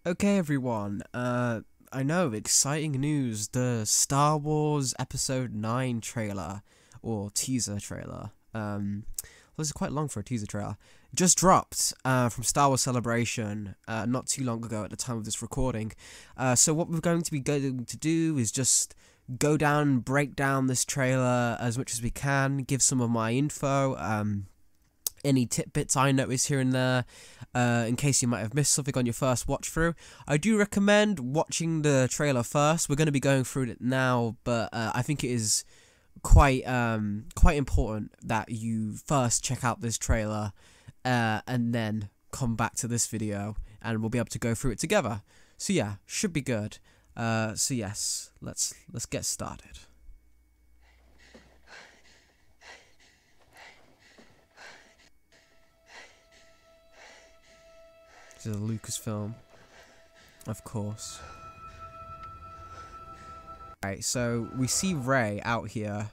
Okay, everyone. I know, exciting news. The Star Wars Episode 9 trailer, or teaser trailer, this is quite long for a teaser trailer, just dropped from Star Wars Celebration not too long ago at the time of this recording. So what we're going to be going to do is just go down and break down this trailer as much as we can, give some of my info, any tidbits I notice here and there, in case you might have missed something on your first watch through. I do recommend watching the trailer first. We're going to be going through it now, but I think it is quite important that you first check out this trailer and then come back to this video, and we'll be able to go through it together. So yeah, should be good. So yes, let's get started. This is a Lucasfilm, of course. Right, so we see Rey out here,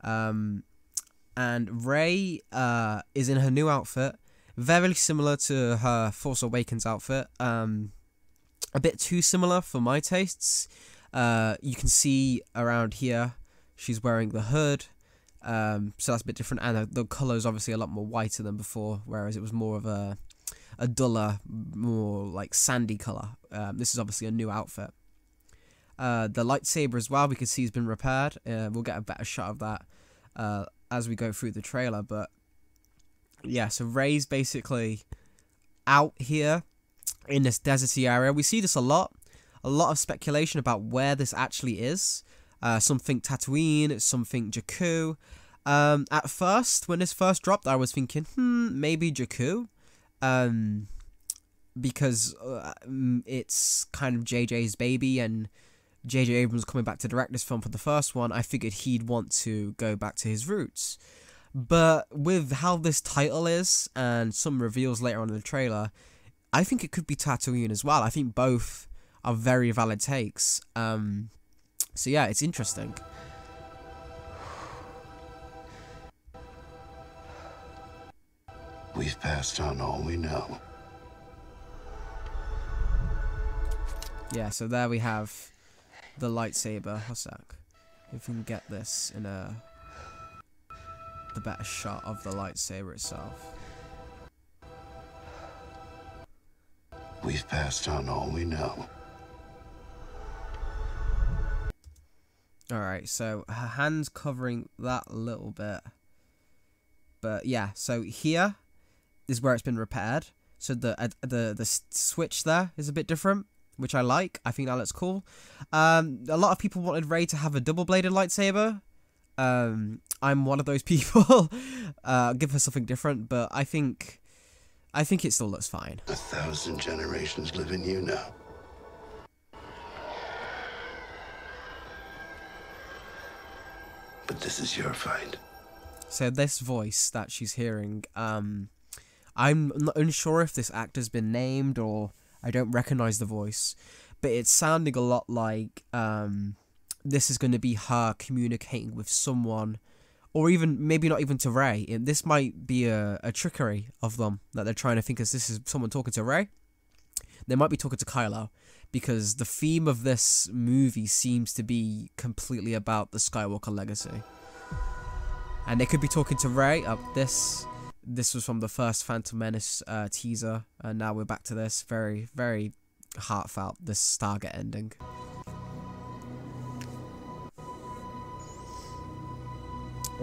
and Rey is in her new outfit, very similar to her Force Awakens outfit. A bit too similar for my tastes. You can see around here she's wearing the hood, so that's a bit different, and the colour is obviously a lot more whiter than before, whereas it was more of a duller, more like sandy colour. This is obviously a new outfit. The lightsaber as well, we can see has been repaired. We'll get a better shot of that as we go through the trailer. But yeah, so Rey's basically out here in this deserty area. We see this a lot of speculation about where this actually is. Some think Tatooine, some think Jakku. At first, when this first dropped, I was thinking, maybe Jakku. Because it's kind of JJ's baby, and JJ Abrams coming back to direct this film for the first one, I figured he'd want to go back to his roots. But with how this title is, and some reveals later on in the trailer, I think it could be Tatooine as well. I think both are very valid takes. So yeah, it's interesting. We've passed on all we know. Yeah, so there we have the lightsaber. What's that? If we can get this in the better shot of the lightsaber itself. We've passed on all we know. Alright, so her hand's covering that a little bit. But yeah, so here is where it's been repaired. So the switch there is a bit different, which I like. I think that looks cool. A lot of people wanted Rey to have a double-bladed lightsaber. I'm one of those people. Give her something different, but I think it still looks fine. 1,000 generations live in you now. But this is your fight. So this voice that she's hearing, I'm not unsure if this actor's been named, or I don't recognize the voice, but it's sounding a lot like this is going to be her communicating with someone, or even maybe not even to Rey. And this might be a trickery of them that they're trying to think as this is someone talking to Rey. They might be talking to Kylo, because the theme of this movie seems to be completely about the Skywalker legacy. And they could be talking to Rey. This was from the first Phantom Menace teaser, and now we're back to this. Very, very heartfelt, this Stargate ending.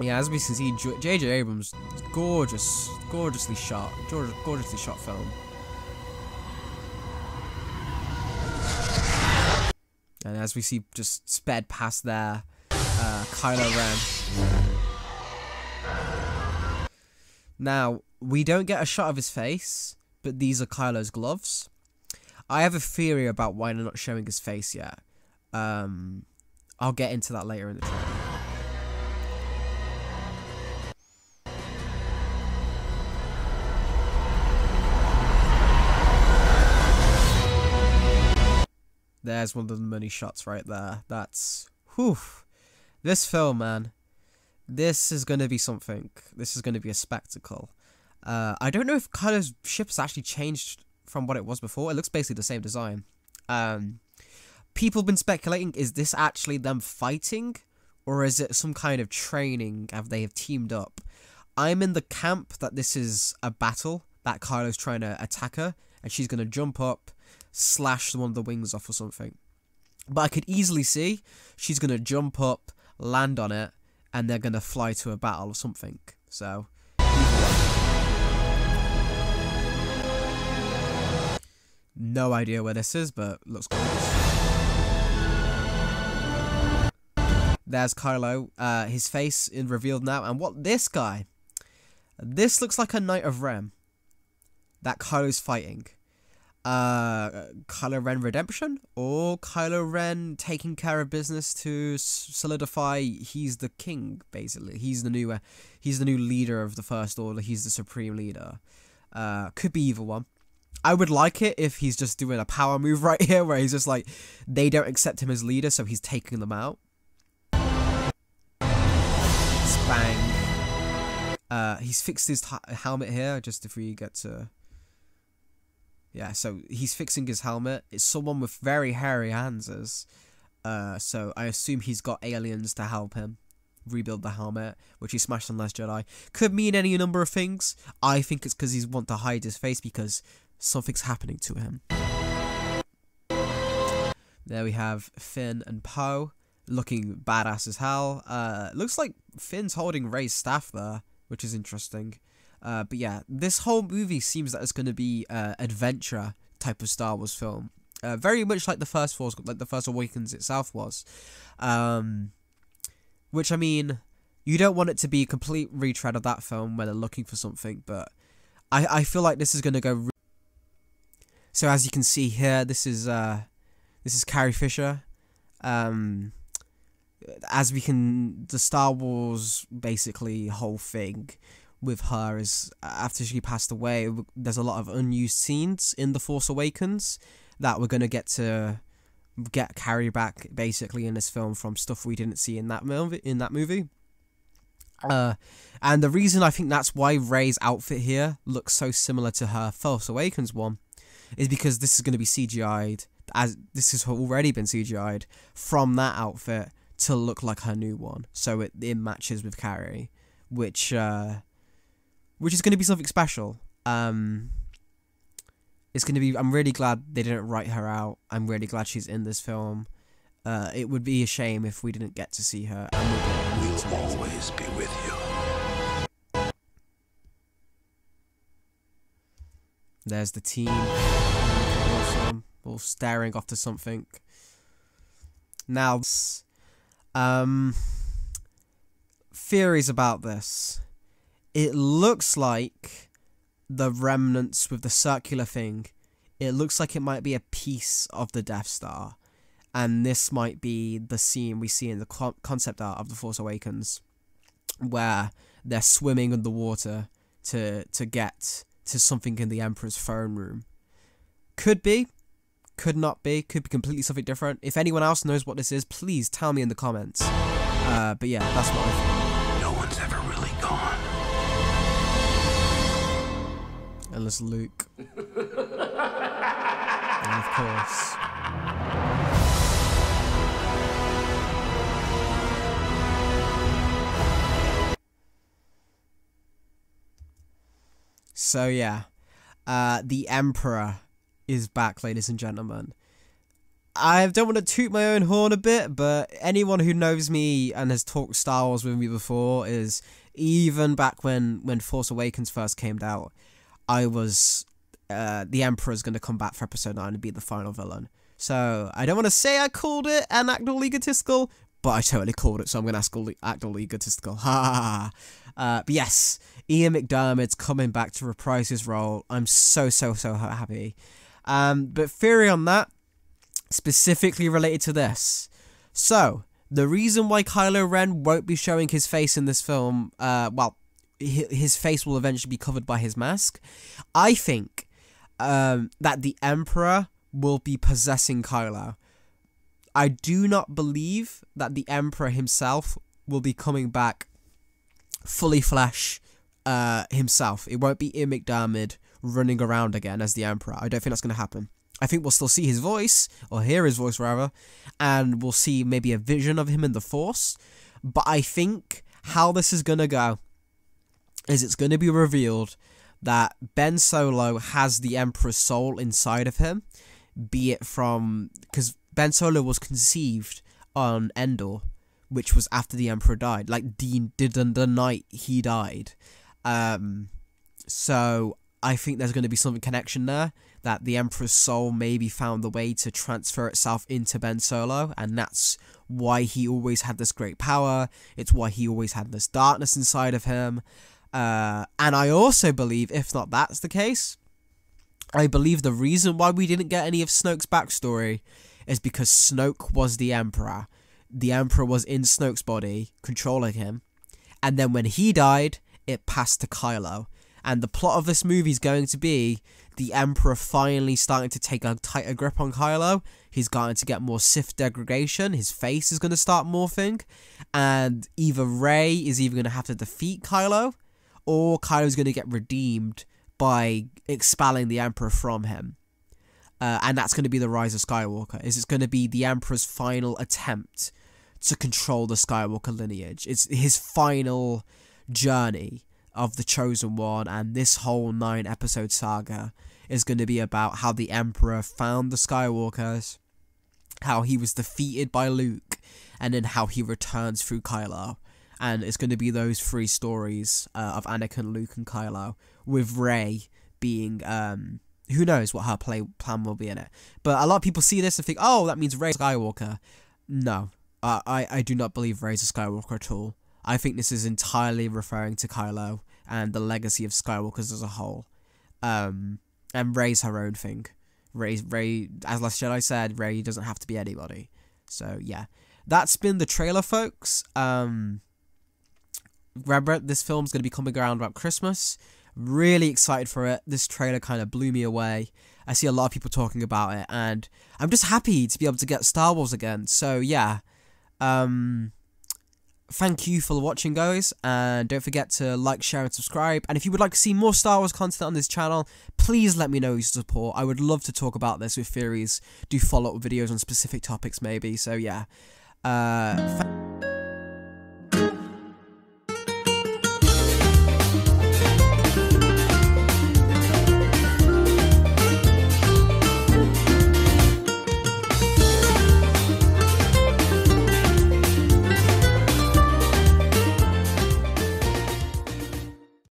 Yeah, as we can see, J.J. Abrams, gorgeously shot film. And as we see, just sped past there, Kylo Ren. Now, we don't get a shot of his face, but these are Kylo's gloves. I have a theory about why they're not showing his face yet. I'll get into that later in the trailer. There's one of the money shots right there. That's, whew. This film, man. This is going to be something. This is going to be a spectacle. I don't know if Kylo's ship has actually changed from what it was before. It looks basically the same design. People have been speculating, is this actually them fighting? Or is it some kind of training? They have teamed up? I'm in the camp that this is a battle, that Kylo's trying to attack her, and she's going to jump up, slash one of the wings off or something. But I could easily see she's going to jump up, land on it, and they're going to fly to a battle or something. So, no idea where this is, but looks cool. There's Kylo. His face is revealed now. And what this guy? This looks like a Knight of Ren that Kylo's fighting. Kylo Ren redemption, or Kylo Ren taking care of business to solidify he's the king. Basically, he's the new leader of the First Order. He's the supreme leader. Could be either one. I would like it if he's just doing a power move right here, where he's just like, they don't accept him as leader, so he's taking them out. Bang. He's fixed his helmet here, just if we get to... Yeah, so he's fixing his helmet. It's someone with very hairy hands, so I assume he's got aliens to help him rebuild the helmet, which he smashed on Last Jedi. Could mean any number of things. I think it's because he's want to hide his face because something's happening to him. There we have Finn and Poe, looking badass as hell. Looks like Finn's holding Rey's staff there, which is interesting. But yeah, this whole movie seems that it's going to be adventure type of Star Wars film, very much like the First Force, like the First Awakens itself was. Which, I mean, you don't want it to be a complete retread of that film where they're looking for something, but I feel like this is going to go. So as you can see here, this is Carrie Fisher. As we can, the Star Wars basically whole thing with her is after she passed away, there's a lot of unused scenes in The Force Awakens that we're gonna get Carrie back basically in this film from stuff we didn't see in that movie. And the reason I think that's why Rey's outfit here looks so similar to her Force Awakens one is because this is going to be CGI'd, as this has already been CGI'd from that outfit to look like her new one, so it matches with Carrie, which is going to be something special. It's going to be. I'm really glad they didn't write her out. I'm really glad she's in this film. It would be a shame if we didn't get to see her. We'll always be with you. There's the team. Awesome. All staring off to something. Now, theories about this. It looks like the remnants with the circular thing. It looks like it might be a piece of the Death Star. And this might be the scene we see in the concept art of The Force Awakens, where they're swimming underwater to get to something in the Emperor's throne room. Could be, could not be, could be completely something different. If anyone else knows what this is, please tell me in the comments. But yeah, that's what I think. No one's ever really gone. Unless Luke. And of course. So yeah, the Emperor is back, ladies and gentlemen. I don't want to toot my own horn a bit, but anyone who knows me and has talked Star Wars with me before is, even back when Force Awakens first came out, I was, the Emperor's going to come back for Episode 9 and be the final villain. So I don't want to say I called it and act all egotistical, but I totally called it, so I'm going to act all egotistical. Ha ha ha. But yes, Ian McDiarmid's coming back to reprise his role. I'm so happy. But theory on that, specifically related to this. So, the reason why Kylo Ren won't be showing his face in this film, well, his face will eventually be covered by his mask. I think that the Emperor will be possessing Kylo. I do not believe that the Emperor himself will be coming back fully flesh himself. It won't be Ian McDiarmid running around again as the Emperor. I don't think that's going to happen. I think we'll still see his voice, or hear his voice rather, and we'll see maybe a vision of him in the Force. But I think how this is going to go is it's going to be revealed that Ben Solo has the Emperor's soul inside of him, be it from... because Ben Solo was conceived on Endor, which was after the Emperor died, like the night he died. So I think there's going to be some connection there, that the Emperor's soul maybe found the way to transfer itself into Ben Solo, and that's why he always had this great power. It's why he always had this darkness inside of him. And I also believe, if not that's the case, I believe the reason why we didn't get any of Snoke's backstory is because Snoke was the Emperor. The Emperor was in Snoke's body, controlling him. And then when he died, it passed to Kylo. And the plot of this movie is going to be the Emperor finally starting to take a tighter grip on Kylo. He's going to get more Sith degradation. His face is going to start morphing. And either Rey is either going to have to defeat Kylo, or Kylo's going to get redeemed by expelling the Emperor from him. And that's going to be the rise of Skywalker. It's going to be the Emperor's final attempt to control the Skywalker lineage. It's his final journey of the Chosen One, and this whole 9-episode saga is going to be about how the Emperor found the Skywalkers, how he was defeated by Luke, and then how he returns through Kylo. And it's going to be those 3 stories of Anakin, Luke, and Kylo, with Rey being, who knows what her plan will be in it. But a lot of people see this and think, oh, that means Rey's Skywalker. No, I do not believe Rey's a Skywalker at all. I think this is entirely referring to Kylo and the legacy of Skywalkers as a whole. And Rey's her own thing. Rey, as Last Jedi said, Rey doesn't have to be anybody. So, yeah. That's been the trailer, folks. Remember, this film's going to be coming around about Christmas. Really excited for it. This trailer kind of blew me away. I see a lot of people talking about it, and I'm just happy to be able to get Star Wars again. So, yeah. Thank you for watching, guys, and don't forget to like, share, and subscribe. And if you would like to see more Star Wars content on this channel, please let me know your support. I would love to talk about this with theories, do follow-up videos on specific topics maybe. So, yeah.